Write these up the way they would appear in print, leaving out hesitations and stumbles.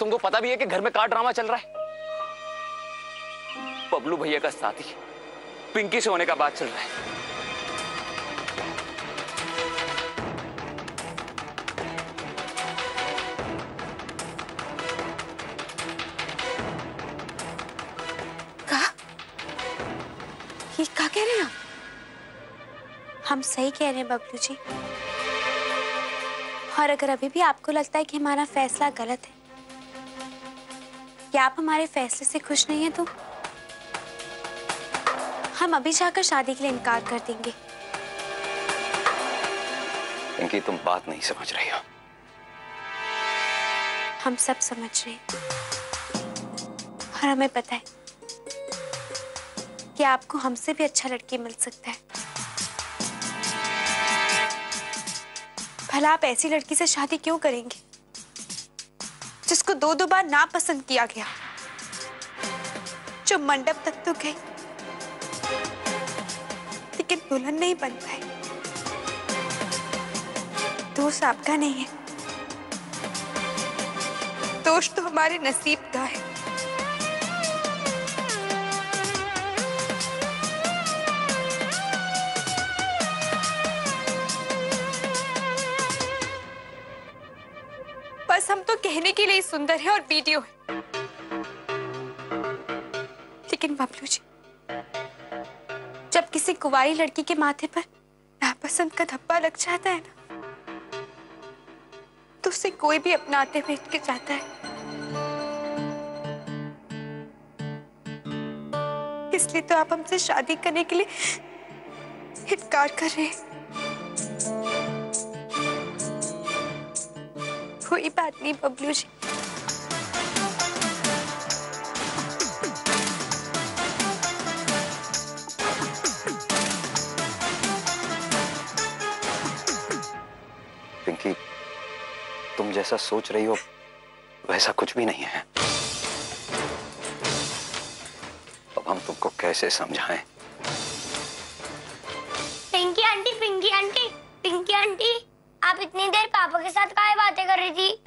तुमको पता भी है कि घर में क्या ड्रामा चल रहा है? बबलू भैया का शादी पिंकी से होने का बात चल रहा है। क्या कह रहे हैं आप? हम सही कह रहे हैं बबलू जी। और अगर अभी भी आपको लगता है कि हमारा फैसला गलत है या आप हमारे फैसले से खुश नहीं हैं, तो हम अभी जाकर शादी के लिए इनकार कर देंगे। पिंकी, तुम बात नहीं समझ रही हो। हम सब समझ रहे हैं और हमें पता है कि आपको हमसे भी अच्छा लड़की मिल सकता है। भला आप ऐसी लड़की से शादी क्यों करेंगे जिसको दो बार नापसंद किया गया, जो मंडप तक तो गई लेकिन दुल्हन नहीं बन पाई। दोष आपका नहीं है, दोष तो हमारे नसीब का है। बस हम तो कहने के लिए सुंदर है और वीडियो है, लेकिन बबलू जी, जब किसी कुंवारी लड़की के माथे पर नापसंद का धब्बा लग जाता है ना, तो उसे कोई भी अपनाते हुए हिचक जाता है। इसलिए तो आप हमसे शादी करने के लिए इनकार कर रहे हैं। कोई बात नहीं बबलू जी, पिंकी, तुम जैसा सोच रही हो वैसा कुछ भी नहीं है। अब हम तुमको कैसे समझाएं? Pinky aunty, Pinky aunty, Pinky aunty, आप इतनी देर पापा के साथ काहे बातें कर रही थी?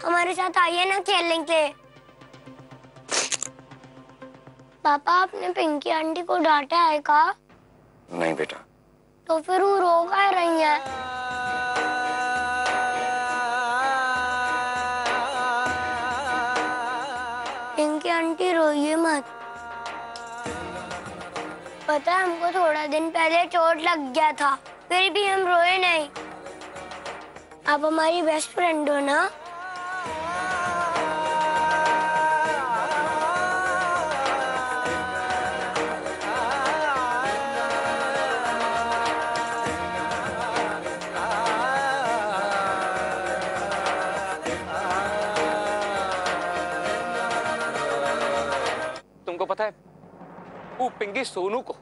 हमारे साथ आइए ना खेलने के लिए। पापा, आपने पिंकी आंटी को डांटा है का? नहीं बेटा। तो फिर वो रो काहे रही है? पिंकी आंटी रोइए मत। पता है, हमको थोड़ा दिन पहले चोट लग गया था, फिर भी हम रोए नहीं। आप हमारी बेस्ट फ्रेंड हो ना? तुमको पता है, वो पिंकी सोनू को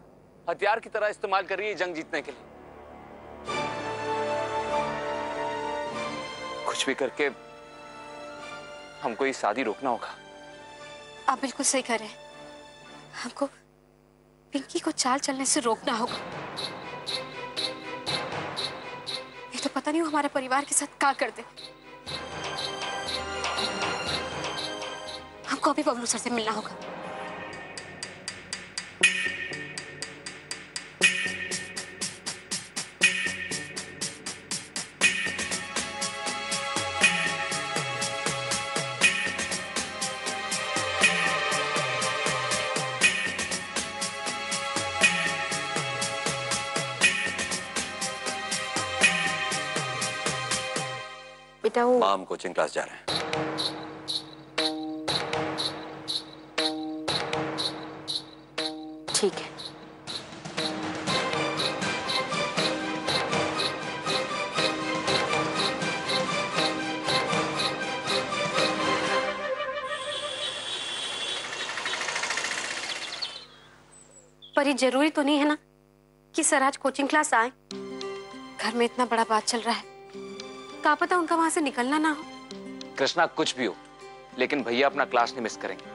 हथियार की तरह इस्तेमाल कर रही है जंग जीतने के लिए। कुछ भी करके हमको ये शादी रोकना होगा। आप बिल्कुल सही कह रहे हैं, हमको पिंकी को चाल चलने से रोकना होगा। ये तो पता नहीं वो हमारे परिवार के साथ क्या कर दे। हमको अभी बबलू सर से मिलना होगा। बेटा, वो माम कोचिंग क्लास जा रहे हैं। ठीक है। पर ये जरूरी तो नहीं है ना कि सर आज कोचिंग क्लास आए। घर में इतना बड़ा बात चल रहा है, क्या पता उनका वहां से निकलना ना हो। कृष्णा, कुछ भी हो, लेकिन भैया अपना क्लास नहीं मिस करेंगे।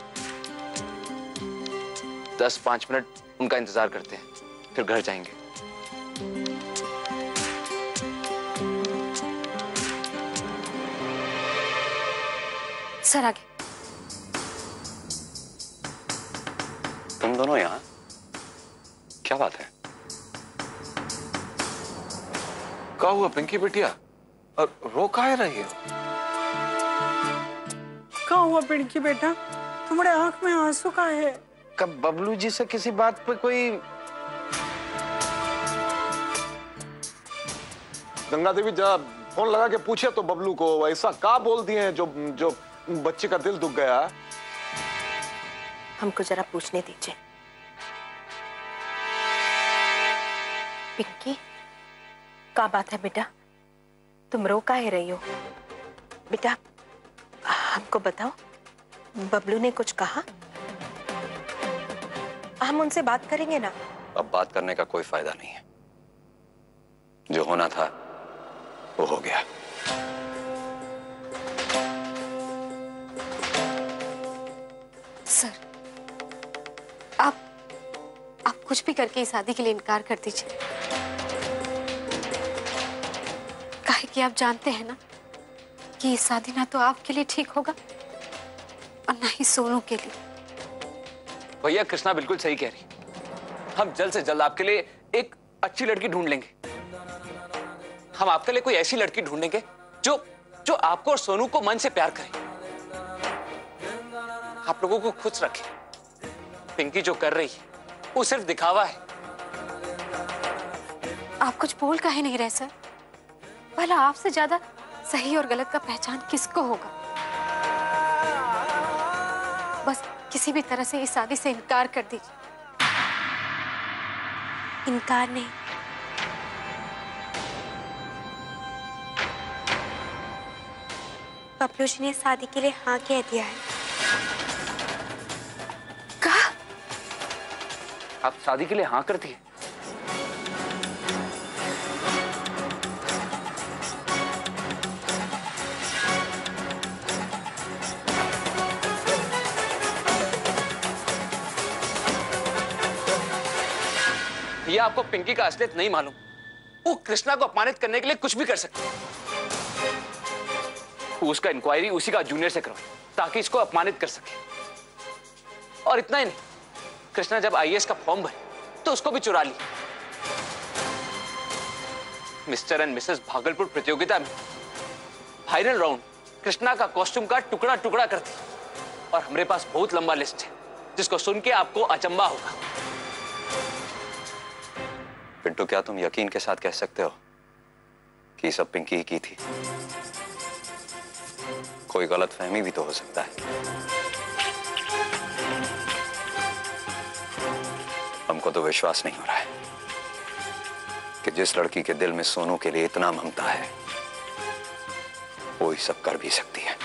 10-5 मिनट उनका इंतजार करते हैं, फिर घर जाएंगे। सर आगे। तुम दोनों यहाँ क्या बात है? क्या हुआ पिंकी बिटिया? और रो काहे रही हो? क्या हुआ पिंकी बेटा, तुम्हारे आंख में आंसू का है? कब बबलू जी से किसी बात पे कोई गंगा देवी जरा फोन लगा के पूछे तो बबलू को ऐसा क्या बोल दिए हैं जो जो बच्चे का दिल दुख गया। हमको जरा पूछने दीजिए। पिंकी, क्या बात है बेटा? तुम रो काहे रही हो? बेटा हमको बताओ, बबलू ने कुछ कहा? हम उनसे बात करेंगे ना। अब बात करने का कोई फायदा नहीं है। जो होना था वो हो गया। सर आप कुछ भी करके इस शादी के लिए इनकार कर दीजिए। काहे कि आप जानते हैं ना कि ये शादी ना तो आपके लिए ठीक होगा और ना ही सोनू के लिए। भैया कृष्णा बिल्कुल सही कह रही। हम जल्द से जल्द आपके लिए एक अच्छी लड़की ढूंढ लेंगे। हम आपके लिए कोई ऐसी लड़की ढूंढेंगे जो जो आपको और सोनू को मन से प्यार करे, आप लोगों को खुश रखे। पिंकी जो कर रही है वो सिर्फ दिखावा है। आप कुछ बोल काहे नहीं रहे सर? भला आपसे ज्यादा सही और गलत का पहचान किसको होगा? बस किसी भी तरह से इस शादी से इनकार कर दीजिए। इनकार नहीं, बबलू जी ने शादी के लिए हाँ कह दिया है। कहा? आप शादी के लिए हाँ करती है? ये आपको पिंकी का असलियत नहीं मालूम। वो कृष्णा को अपमानित करने के लिए कुछ भी कर सकती है। उसका इंक्वायरी उसी का जूनियर से करवाए ताकि इसको अपमानित कर सके। और इतना ही नहीं, कृष्णा जब आईएएस का फॉर्म भरे तो उसको भी चुरा ली। मिस्टर एंड मिसेस भागलपुर प्रतियोगिता में फाइनल राउंड कृष्णा का कॉस्ट्यूम का टुकड़ा टुकड़ा कर दिया। और हमारे पास बहुत लंबा लिस्ट है जिसको सुन के आपको अचंबा होगा। पिंटू, क्या तुम यकीन के साथ कह सकते हो कि सब पिंकी ही की थी? कोई गलतफहमी भी तो हो सकता है। हमको तो विश्वास नहीं हो रहा है कि जिस लड़की के दिल में सोनू के लिए इतना ममता है वो ही सब कर भी सकती है।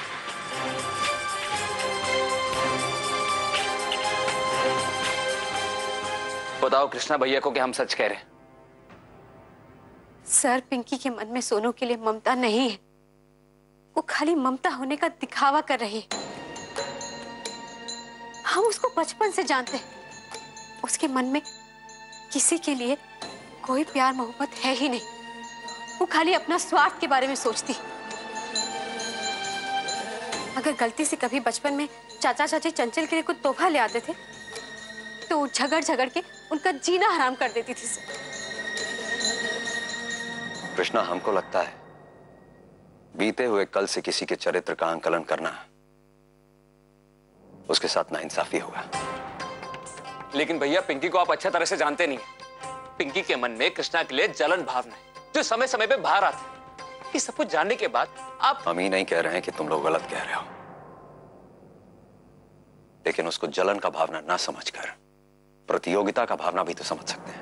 बताओ कृष्णा भैया को कि हम सच कह रहे हैं। सर, पिंकी के मन में सोनू के लिए ममता नहीं है। वो खाली ममता होने का दिखावा कर रही है। हम उसको बचपन से जानते हैं। उसके मन में किसी के लिए कोई प्यार मोहब्बत है ही नहीं। वो खाली अपना स्वार्थ के बारे में सोचती। अगर गलती से कभी बचपन में चाचा चाची चंचल के लिए कुछ तोहफा ले आते थे तो झगड़ झगड़ के उनका जीना हराम कर देती थी। कृष्णा, हमको लगता है बीते हुए कल से किसी के चरित्र का आंकलन करना उसके साथ नाइंसाफी होगा। लेकिन भैया, पिंकी को आप अच्छा तरह से जानते नहीं। पिंकी के मन में कृष्णा के लिए जलन भावना है जो समय समय पे बाहर आती है। ये सब कुछ जानने के बाद आप... हम ही नहीं कह रहे हैं कि तुम लोग गलत कह रहे हो, लेकिन उसको जलन का भावना ना समझकर प्रतियोगिता का भावना भी तो समझ सकते हैं।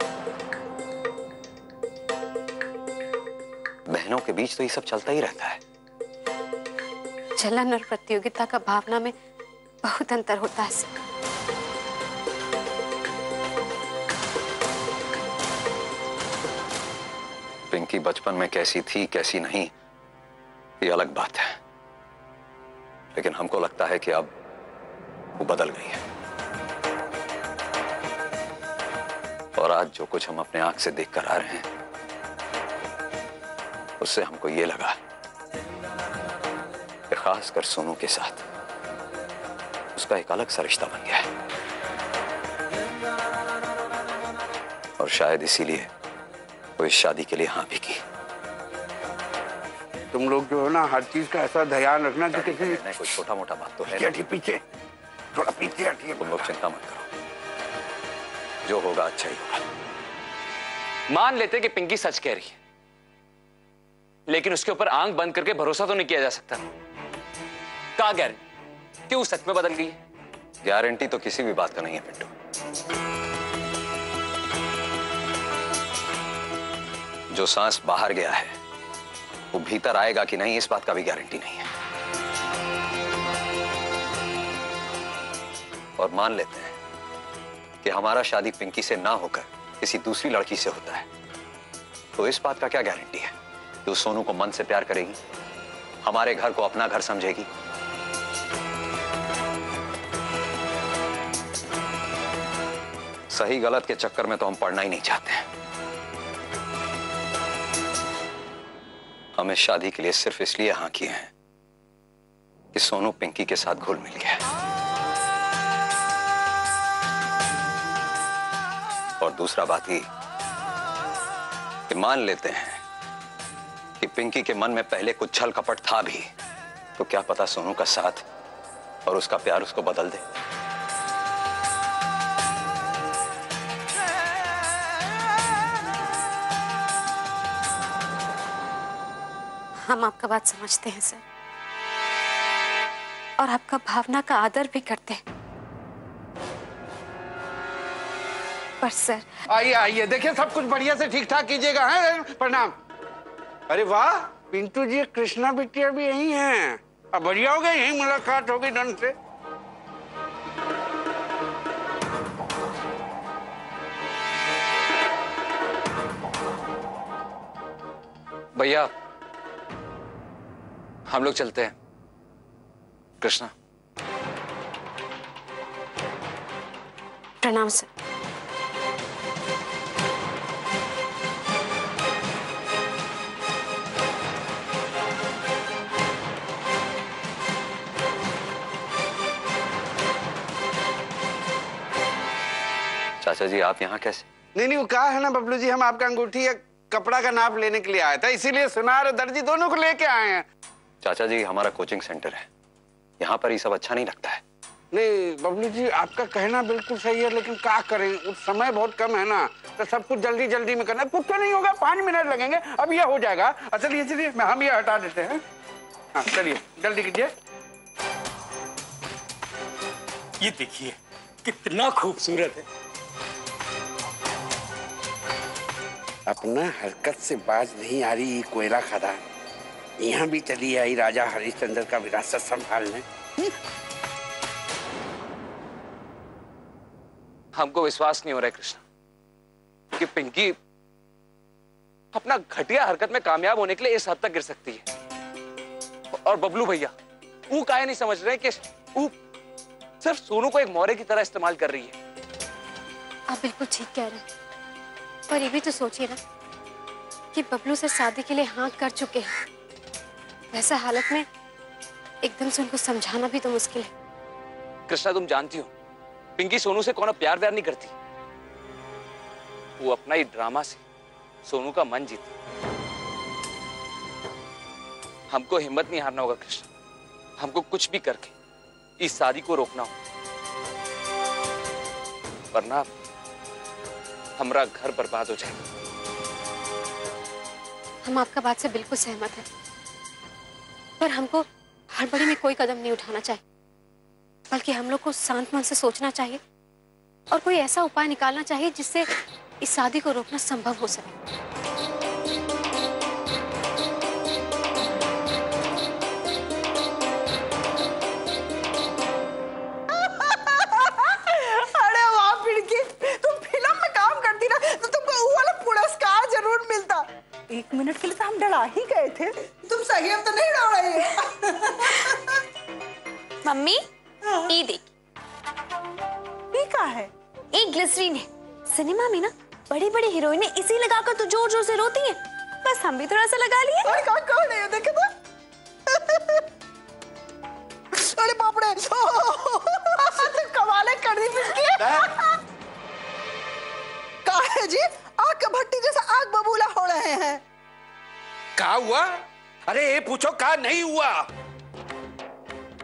बहनों के बीच तो ये सब चलता ही रहता है। जलन और प्रतियोगिता का भावना में बहुत अंतर होता है। पिंकी बचपन में कैसी थी कैसी नहीं ये अलग बात है, लेकिन हमको लगता है कि अब वो बदल गई है। और आज जो कुछ हम अपने आंख से देख कर आ रहे हैं उससे हमको ये लगा कि खासकर सोनू के साथ उसका एक अलग सा रिश्ता बन गया है। और शायद इसीलिए वो इस शादी के लिए हाँ भी की। तुम लोग जो है ना, हर चीज का ऐसा ध्यान रखना कि किसी नहीं, कोई छोटा मोटा बात तो है हटिए पीछे, थोड़ा पीछे हटिए। तुम लोग चिंता मत करो, जो होगा अच्छा ही होगा। मान लेते कि पिंकी सच कह रही है, लेकिन उसके ऊपर आंख बंद करके भरोसा तो नहीं किया जा सकता। क्या गारंटी कि वो सच में बदल गई है? गारंटी तो किसी भी बात का नहीं है पिंटू। जो सांस बाहर गया है वो भीतर आएगा कि नहीं, इस बात का भी गारंटी नहीं है। और मान लेते हैं कि हमारा शादी पिंकी से ना होकर किसी दूसरी लड़की से होता है, तो इस बात का क्या गारंटी है कि वो सोनू को मन से प्यार करेगी, हमारे घर को अपना घर समझेगी? सही गलत के चक्कर में तो हम पड़ना ही नहीं चाहते हैं। हम इस शादी के लिए सिर्फ इसलिए हाँ किए हैं कि सोनू पिंकी के साथ घुल मिल गया। और दूसरा बात ही कि मान लेते हैं कि पिंकी के मन में पहले कुछ छल कपट था भी, तो क्या पता सोनू का साथ और उसका प्यार उसको बदल दे। हम आपका बात समझते हैं सर, और आपका भावना का आदर भी करते हैं। पर सर, आइए आइए, देखिए सब कुछ बढ़िया से ठीक ठाक कीजिएगा। है प्रणाम। अरे वाह, पिंटू जी कृष्णा बिटिया भी यही हैं। अब बढ़िया हो गई, यही मुलाकात हो गई ढंग से। भैया हम लोग चलते हैं। कृष्णा। प्रणाम सर। चाचा जी आप यहाँ कैसे? नहीं वो कहा है ना बबलू जी, हम आपका अंगूठी या कपड़ा का नाप लेने के लिए आया था, इसीलिए सुनार और दर्जी दोनों को लेके आए हैं। चाचा जी हमारा कोचिंग सेंटर है, यहाँ पर ये सब अच्छा नहीं लगता है। नहीं बबलू जी, आपका कहना बिल्कुल सही है, लेकिन क्या करें, उस समय बहुत कम है ना, तो सब कुछ जल्दी जल्दी में करना। कुछ तो नहीं होगा, 5 मिनट लगेंगे, अब ये हो जाएगा। चलिए चलिए, हम ये हटा देते हैं। हाँ चलिए जल्दी कीजिए। ये देखिए कितना खूबसूरत है। अपना हरकत से बाज नहीं आ रही कोयला खदान, यहाँ भी चली आई राजा हरिश्चंद्र का विरासत संभालने। हमको विश्वास नहीं हो रहा है कृष्णा कि पिंकी अपना घटिया हरकत में कामयाब होने के लिए इस हद तक गिर सकती है। और बबलू भैया वो काहे नहीं समझ रहे कि वो सिर्फ सोनू को एक मोहरे की तरह इस्तेमाल कर रही है। आप बिल्कुल ठीक कह रहे हैं, पर ये भी तो सोचिए ना कि बबलू सर शादी के लिए हाँ कर चुके हैं। वैसा हालत में एकदम से उनको समझाना भी तो मुश्किल है। कृष्णा तुम जानती हो पिंकी सोनू से कौन प्यार व्यार नहीं करती, वो अपना ही ड्रामा से सोनू का मन जीती। हमको हिम्मत नहीं हारना होगा कृष्णा, हमको कुछ भी करके इस शादी को रोकना हो, वरना हमारा घर बर्बाद हो जाएगा। हम आपका बात से बिल्कुल सहमत हैं, पर हमको हड़बड़ी में कोई कदम नहीं उठाना चाहिए, बल्कि हम लोग को शांत मन से सोचना चाहिए और कोई ऐसा उपाय निकालना चाहिए जिससे इस शादी को रोकना संभव हो सके। अरे वाह पिंकी, तुम फिल्म में काम करती ना तो तुमको वो वाला पुरस्कार जरूर मिलता। 1 मिनट के लिए तो हम डरा ही गए थे। तुम सही अब तो नहीं डर रही है। मम्मी ये देख, ये क्या है? एक ग्लिसरीन है। सिनेमा में ना बड़ी बड़ी हीरोइनें इसी लगाकर तो जोर जोर से रोती हैं, बस हम भी थोड़ा सा लगा लिए। अरे कौन है देखे तो। अरे बाप रे, कमाले कर दी पिंकी। काहे जी आग के भट्टी जैसा आग बबूला हो रहे हैं। क्या हुआ? अरे ये पूछो क्या नहीं हुआ।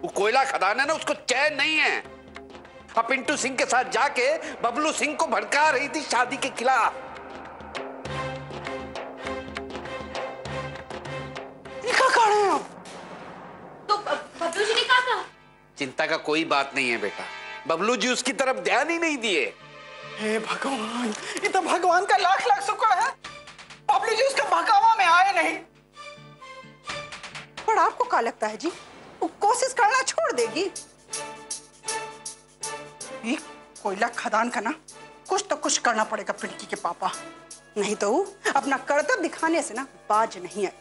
वो कोयला खदान है ना, उसको चैन नहीं है। अब पिंटू सिंह के साथ जाके बबलू सिंह को भड़का रही थी शादी के खिलाफ। क्या कर रहे हो? तो बबलू जी ने क्या कहा? चिंता का कोई बात नहीं है बेटा, बबलू जी उसकी तरफ ध्यान ही नहीं दिए। हे भगवान, ये तो भगवान का लाख लाख शुक्र है बबलू जी उसके बहकावा में आए नहीं। पर आपको क्या लगता है जी वो कोशिश करना छोड़ देगी? ये कोयला खदान का ना कुछ तो कुछ करना पड़ेगा पिंकी के पापा, नहीं तो वो अपना कर्तव्य दिखाने से ना बाज नहीं आए।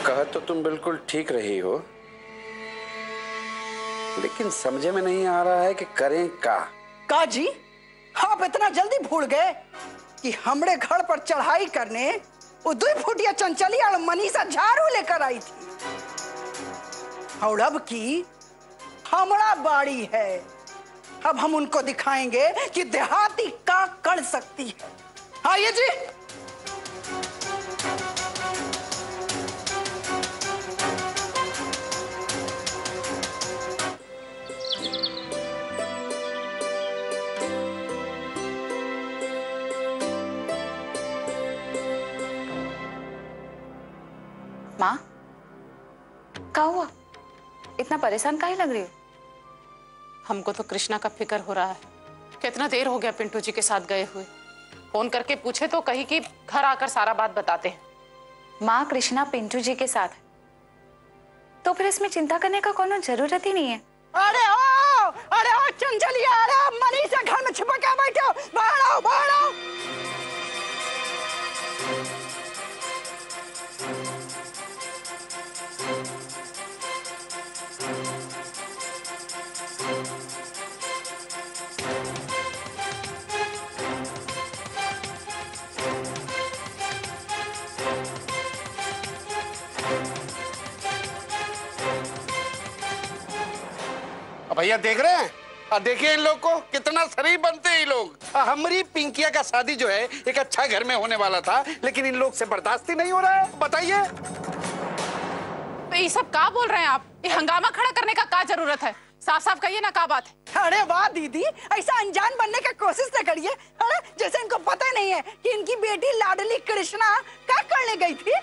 कहा तो तुम बिल्कुल ठीक रही हो, लेकिन समझे में नहीं आ रहा है कि करें का जी आप इतना जल्दी भूल गए कि हमरे घर पर चढ़ाई करने वो 2 फुटिया चंचली और मनीषा झाड़ू लेकर आई थी, और अब की हमारा बाड़ी है। अब हम उनको दिखाएंगे कि देहाती का कर सकती है। आइए जी। माँ, क्या हुआ? इतना परेशान काहे लग रही हो? हमको तो कृष्णा का फिक्र हो रहा है। कितना देर हो गया पिंटू जी के साथ गए हुए। फोन करके पूछे तो कही कि घर आकर सारा बात बताते हैं। माँ, कृष्णा पिंटू जी के साथ है तो फिर इसमें चिंता करने का कोनो जरूरत ही नहीं है। अरे ओ चंचलिया, अरे मनीषा घर में छिपा के बैठे हो, बाहर आओ, बाहर आओ। भैया देख रहे हैं, देखिए इन लोग को कितना शरीफ बनते हैं ये लोग। हमारी पिंकिया का शादी जो है एक अच्छा घर में होने वाला था, लेकिन इन लोग से बर्दाश्त ही नहीं हो रहा है। बताइए ये सब क्या बोल रहे हैं आप? ये हंगामा खड़ा करने का क्या जरूरत है? साफ साफ कहिए ना, क्या बात है? अरे वाह दीदी, ऐसा अनजान बनने की कोशिश न करिए। अरे जैसे इनको पता नहीं है कि इनकी बेटी लाडली कृष्णा क्या करने गई थी।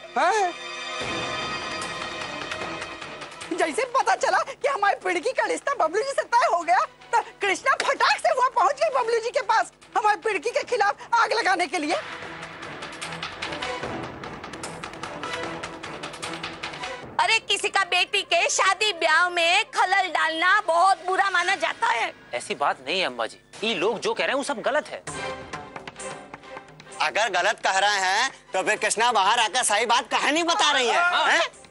जैसे पता चला कि हमारी पिड़की का रिश्ता बबलू जी से तय हो गया तो कृष्णा फटाक से वहाँ पहुँच गई बबलू जी के पास हमारी पिड़की के खिलाफ आग लगाने के लिए। अरे किसी का बेटी के शादी ब्याह में खलल डालना बहुत बुरा माना जाता है। ऐसी बात नहीं है अम्मा जी, ये लोग जो कह रहे हैं वो सब गलत है। अगर गलत कह रहे हैं तो फिर कृष्णा बाहर आकर सही बात कहानी बता रही है।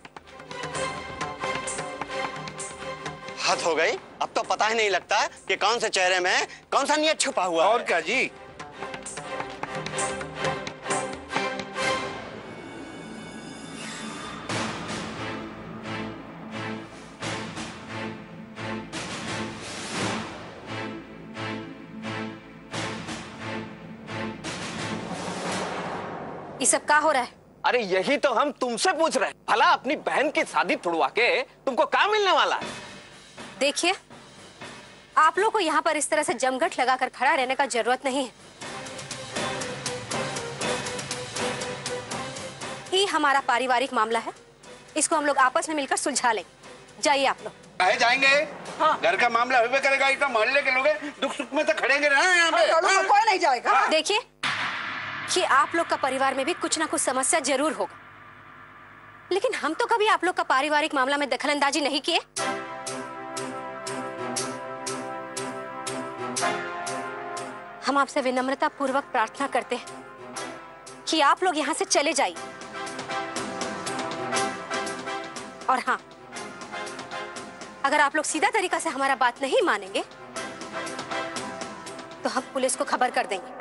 हद हो गई, अब तो पता ही नहीं लगता कि कौन से चेहरे में कौन सा नियत छुपा हुआ है। और क्या जी। ये सब क्या हो रहा है? अरे यही तो हम तुमसे पूछ रहे हैं, भला अपनी बहन की शादी तुड़वा के तुमको क्या मिलने वाला है? देखिए, आप लोग को यहाँ पर इस तरह से जमघट लगाकर खड़ा रहने का जरूरत नहीं है। ये हमारा पारिवारिक मामला है, इसको हम लोग आपस में मिलकर सुलझा लेंगे। जाइए आप लोग। आए जाएंगे। हाँ। घर का मामला हुए करेगा, इतना मोहल्ले के लोग दुख सुख में तो खड़ेंगे ना यहाँ पे। कोई नहीं जाएगा। देखिए कि आप लोग का परिवार में भी कुछ ना कुछ समस्या जरूर होगा, लेकिन हम तो कभी आप लोग का पारिवारिक मामला में दखलंदाजी नहीं किए। हम आपसे विनम्रता पूर्वक प्रार्थना करते हैं कि आप लोग यहाँ से चले जाइए। और हाँ, अगर आप लोग सीधा तरीका से हमारा बात नहीं मानेंगे तो हम पुलिस को खबर कर देंगे।